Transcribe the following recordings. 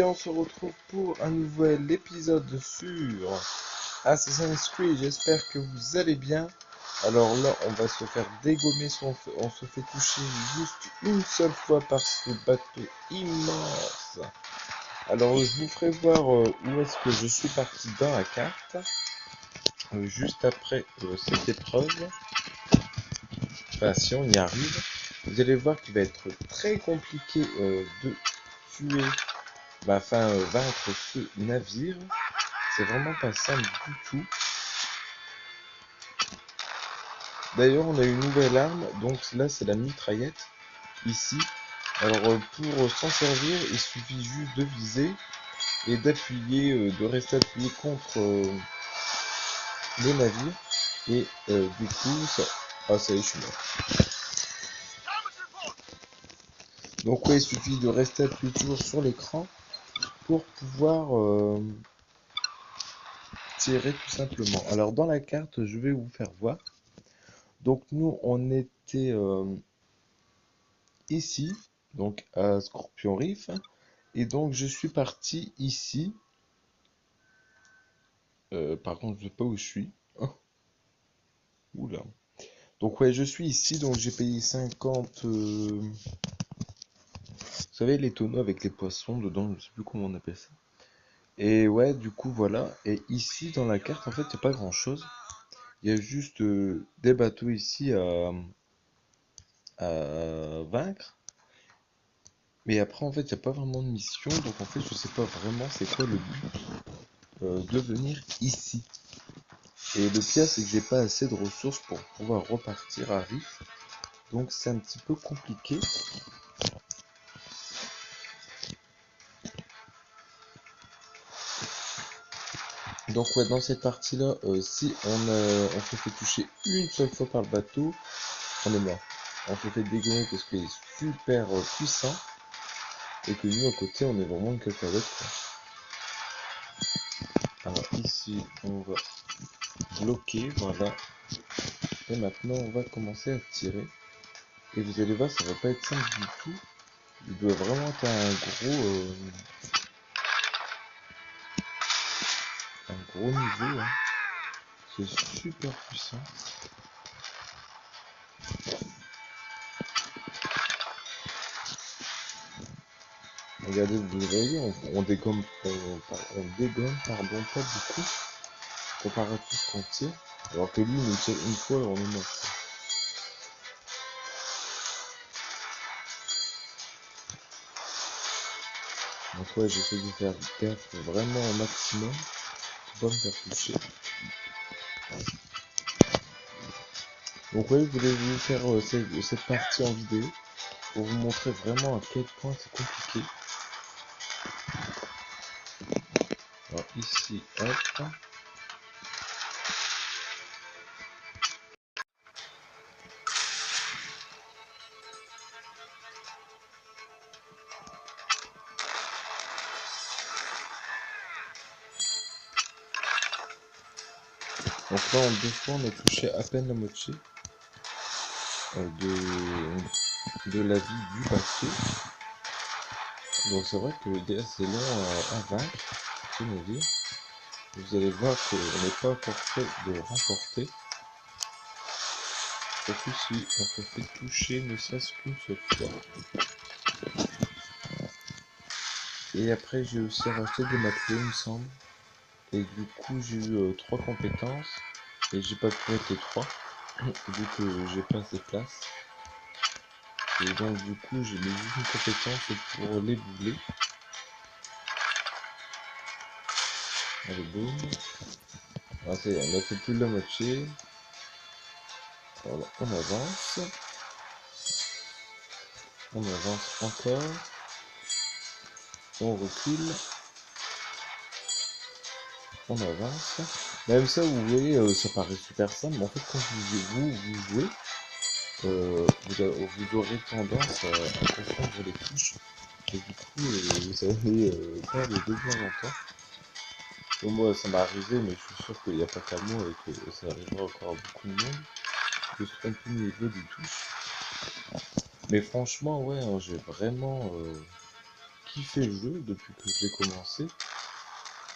bien, on se retrouve pour un nouvel épisode sur Assassin's Creed. J'espère que vous allez bien. Alors là, on va se faire dégommer si on se fait toucher juste une seule fois par ce bateau immense. Alors, je vous ferai voir où est-ce que je suis parti dans la carte, juste après cette épreuve. Enfin, si on y arrive, vous allez voir qu'il va être très compliqué de tuer, vaincre ce navire. C'est vraiment pas simple du tout. D'ailleurs, on a une nouvelle arme, donc là c'est la mitraillette, ici. Alors pour s'en servir, il suffit juste de viser et d'appuyer, de rester appuyé contre le navire. Et du coup, ça... Ah ça y est, je suis mort. Donc ouais, il suffit de rester appuyé toujours sur l'écran pour pouvoir tirer tout simplement. Alors dans la carte, je vais vous faire voir. Donc nous, on était ici, donc à Scorpion Reef, et donc je suis parti ici. Par contre, je sais pas où je suis. Oh, oula. Donc ouais, je suis ici, donc j'ai payé 50... Vous savez, les tonneaux avec les poissons dedans, je sais plus comment on appelle ça. Et ouais, du coup, voilà. Et ici, dans la carte, en fait, il n'y a pas grand-chose. Il y a juste des bateaux ici à vaincre. Mais après, en fait, il n'y a pas vraiment de mission. Donc, en fait, je sais pas vraiment c'est quoi le but de venir ici. Et le pire, c'est que j'ai pas assez de ressources pour pouvoir repartir à Riff. Donc, c'est un petit peu compliqué. Donc, ouais, dans cette partie-là, si on se fait toucher une seule fois par le bateau, on est mort. On se fait dégommer parce qu'il est super puissant. Et que nous, à côté, on est vraiment une cacahuète, quoi. Alors, ici, on va bloquer, voilà. Et maintenant, on va commencer à tirer. Et vous allez voir, ça va pas être simple du tout. Il doit vraiment être un gros niveau, hein. C'est super puissant. Regardez, vous voyez, on dégomme, pas beaucoup comparé à tout ce qu'on tire. Alors que lui, il nous tire une fois et on est mort. Donc ouais, j'essaie de faire gaffe vraiment au maximum pour pas me faire toucher. Donc ouais, je voulais vous faire cette partie en vidéo pour vous montrer vraiment à quel point c'est compliqué. Alors ici, hop. Donc là, en 2 fois, on a touché à peine la moitié de la vie du bateau. Donc c'est vrai que c'est long à vaincre, ce navire. Vous allez voir qu'on n'est pas encore prêt de remporter. Surtout si on se fait toucher ne serait-ce qu'une seule fois. Et après j'ai aussi racheté des matelots il me semble. Et du coup j'ai eu 3 compétences. Et j'ai pas pu mettre les 3. Vu que j'ai pas assez de place. Et donc du coup j'ai mis juste une compétence pour les bouler. Allez boum. Ah, ça y est, on a fait plus de la moitié. Voilà, on avance. On avance encore. On recule. On avance. Même ça, vous voyez, ça paraît super simple, mais en fait, quand vous jouez, vous aurez tendance à confondre les touches. Et du coup, vous allez perdre de temps en temps. Bon, moi, ça m'est arrivé, mais je suis sûr qu'il n'y a pas qu'à moi et que ça arrivera encore à beaucoup de monde de se tromper au niveau des touches. Mais franchement, ouais, hein, j'ai vraiment kiffé le jeu depuis que je l'ai commencé.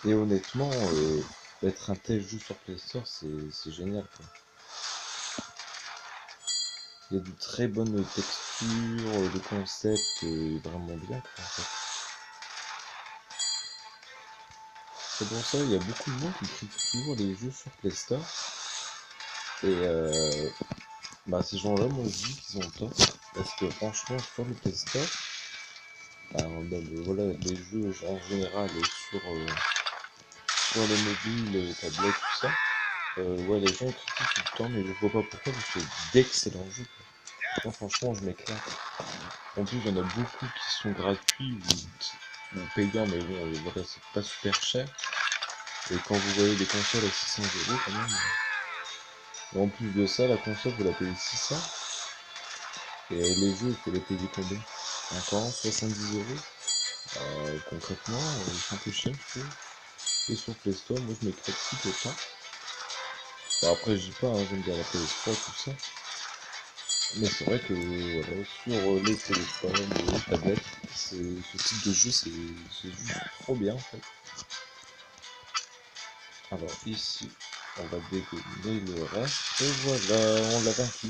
Et honnêtement, mettre un tel jeu sur Play Store, c'est génial, quoi. Il y a de très bonnes textures, le concept est vraiment bien, quoi, en fait. C'est pour ça, il y a beaucoup de monde qui critique toujours les jeux sur Play Store. Et ces gens-là, moi je dis qu'ils ont tort. Parce que franchement, sur le Play Store, voilà, les jeux en général et sur les mobiles, tablettes, tout ça, ouais, les gens critiquent tout le temps, mais je vois pas pourquoi, parce que c'est d'excellents jeux, quoi. Moi, franchement, je m'éclate. En plus, il y en a beaucoup qui sont gratuits ou payants, mais bon, voilà, c'est pas super cher. Et quand vous voyez des consoles à 600 € quand même. Et en plus de ça, la console, vous la payez 600. Et les jeux, il faut les payer combien? Encore 70 €. Concrètement, ils sont peu chers, je trouve. Et sur Play Store, moi je m'éclate tout autant. Bon, après, je dis pas, hein, j'aime bien la PS3, tout ça. Mais c'est vrai que voilà, sur les téléphones, les tablettes, ce type de jeu, c'est juste trop bien en fait. Alors ici, on va dégommer le reste. Et voilà, on l'a vaincu.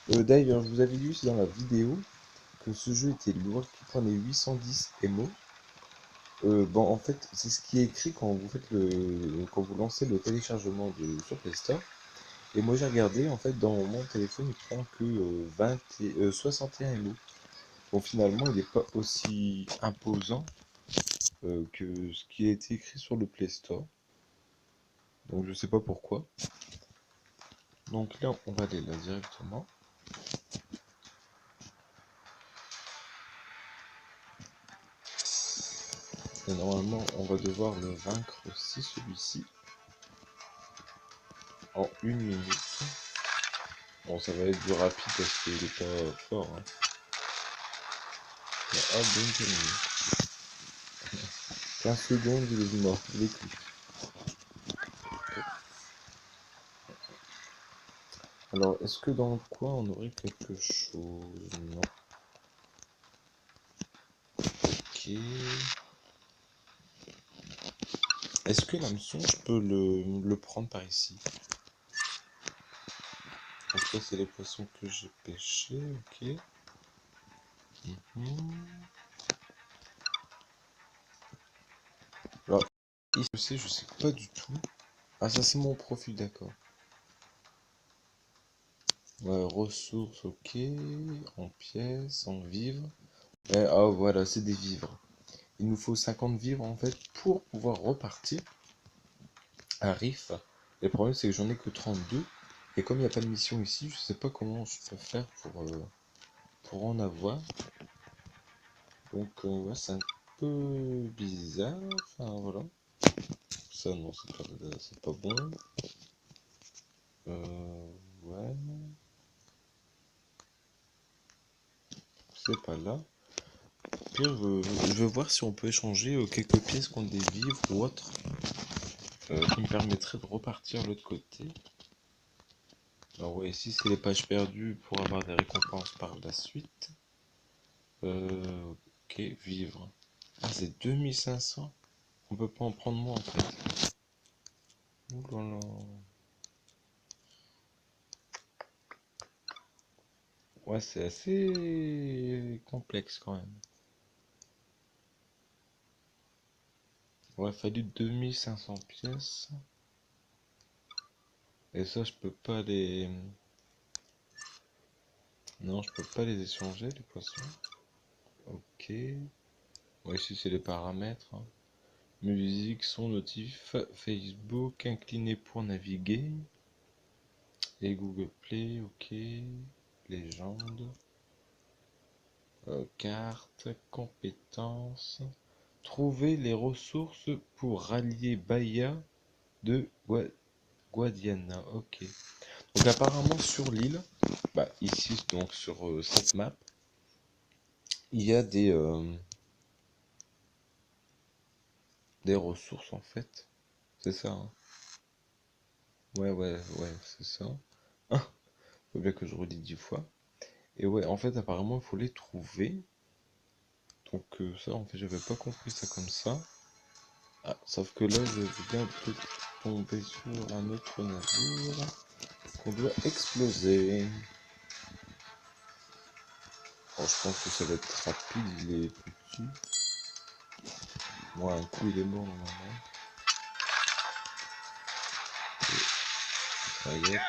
D'ailleurs, je vous avais dit aussi dans la vidéo que ce jeu était lourd, qui prenait 810 MO. Bon, en fait, c'est ce qui est écrit quand vous faites quand vous lancez le téléchargement sur Play Store. Et moi j'ai regardé, en fait, dans mon téléphone, il prend que 61 MO. Bon, finalement, il n'est pas aussi imposant que ce qui a été écrit sur le Play Store. Donc je sais pas pourquoi. Donc là, on va aller là directement. Et normalement, on va devoir le vaincre aussi, celui-ci, en 1 minute. Bon, ça va être du rapide parce qu'il est pas fort, hein. Mais hop, boum, terminé. 15 secondes, il est mort, il est cuit. Alors, est-ce que dans le coin, on aurait quelque chose? Non. Ok. Est-ce que l'hameçon, je peux le prendre par ici? Donc ça, c'est les poissons que j'ai pêchés, ok. Mhm. Alors, ici, je sais pas du tout. Ah, ça, c'est mon profil, d'accord. Ouais, ressources, ok. En pièces, en vivres. Ah, voilà, c'est des vivres. Il nous faut 50 vivres, en fait, pour pouvoir repartir à Riff. Et le problème, c'est que j'en ai que 32. Et comme il n'y a pas de mission ici, je sais pas comment je peux faire pour en avoir. Donc, ouais, c'est un peu bizarre. Enfin, voilà. Ça, non, c'est pas bon. Ouais. C'est pas là. Pire, je veux voir si on peut échanger quelques pièces contre des vivres ou autres qui me permettraient de repartir de l'autre côté. Alors, ouais, ici, c'est les pages perdues pour avoir des récompenses par la suite. Ok, vivre. Ah, c'est 2500. On peut pas en prendre moins en fait. Ouh là là. Ouais, c'est assez complexe quand même. Il aurait fallu 2500 pièces. Et ça, je peux pas les... Non, je peux pas les échanger, les poissons. Ok. Ouais, ici, c'est les paramètres, hein. Musique, son, notif, Facebook, incliné pour naviguer. Et Google Play, ok. Légende. Carte, compétences. Trouver les ressources pour rallier Bahia de Guadiana. Ok. Donc apparemment sur l'île, ici donc sur cette map, il y a des ressources en fait. C'est ça, hein. Ouais, ouais, ouais, c'est ça. Faut bien que je redis 10 fois. Et ouais, en fait, apparemment, il faut les trouver. Donc ça, en fait, j'avais pas compris ça comme ça. Ah, sauf que là, je viens de tomber sur un autre navire qu'on doit exploser. Oh, je pense que ça va être rapide, il est petit. Moi, un coup, il est mort normalement. Ça y est,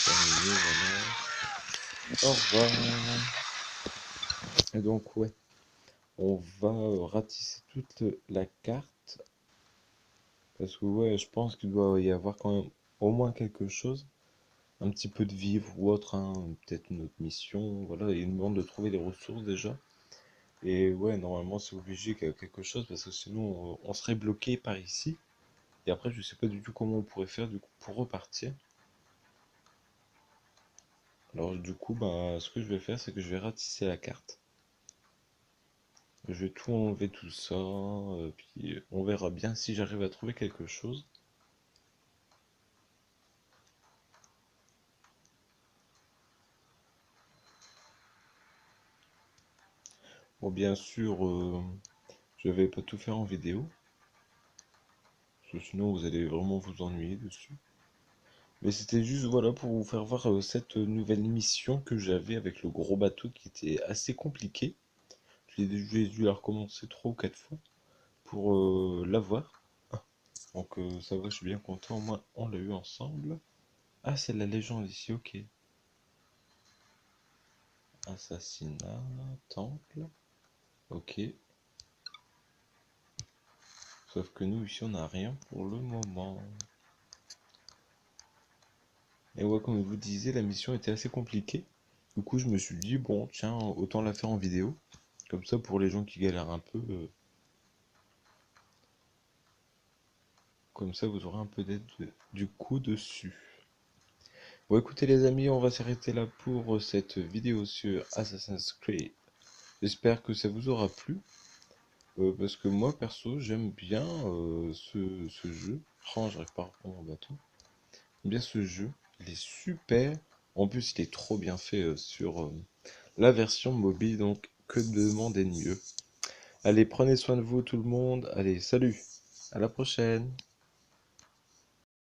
terminé, voilà. Au revoir. Et donc, ouais, on va ratisser toute la carte. Parce que, ouais, je pense qu'il doit y avoir quand même au moins quelque chose. Un petit peu de vivre ou autre, hein, peut-être une autre mission. Voilà, il nous demande de trouver les ressources déjà. Et ouais, normalement, c'est obligé qu'il y ait quelque chose parce que sinon, on serait bloqué par ici. Et après, je sais pas du tout comment on pourrait faire du coup pour repartir. Alors, du coup, bah, ce que je vais faire, c'est que je vais ratisser la carte. Je vais tout enlever tout ça, puis on verra bien si j'arrive à trouver quelque chose. Bon, bien sûr, je vais pas tout faire en vidéo, parce que sinon vous allez vraiment vous ennuyer dessus. Mais c'était juste voilà pour vous faire voir cette nouvelle mission que j'avais avec le gros bateau qui était assez compliqué. J'ai dû la recommencer 3 ou 4 fois pour l'avoir. Donc ça va, je suis bien content, au moins on l'a eu ensemble. Ah, c'est la légende ici, ok. Assassinat, temple, ok. Sauf que nous ici on n'a rien pour le moment. Et ouais, comme je vous disais, la mission était assez compliquée. Du coup, je me suis dit, bon, tiens, autant la faire en vidéo. Comme ça, pour les gens qui galèrent un peu, comme ça, vous aurez un peu d'aide du coup dessus. Bon, écoutez les amis, on va s'arrêter là pour cette vidéo sur Assassin's Creed. J'espère que ça vous aura plu. Parce que moi, perso, j'aime bien ce jeu. Oh, j'arrive pas à reprendre mon bateau. J'aime bien ce jeu. Il est super. En plus, il est trop bien fait sur la version mobile. Donc, que demander de mieux? Allez, prenez soin de vous tout le monde. Allez, salut. À la prochaine.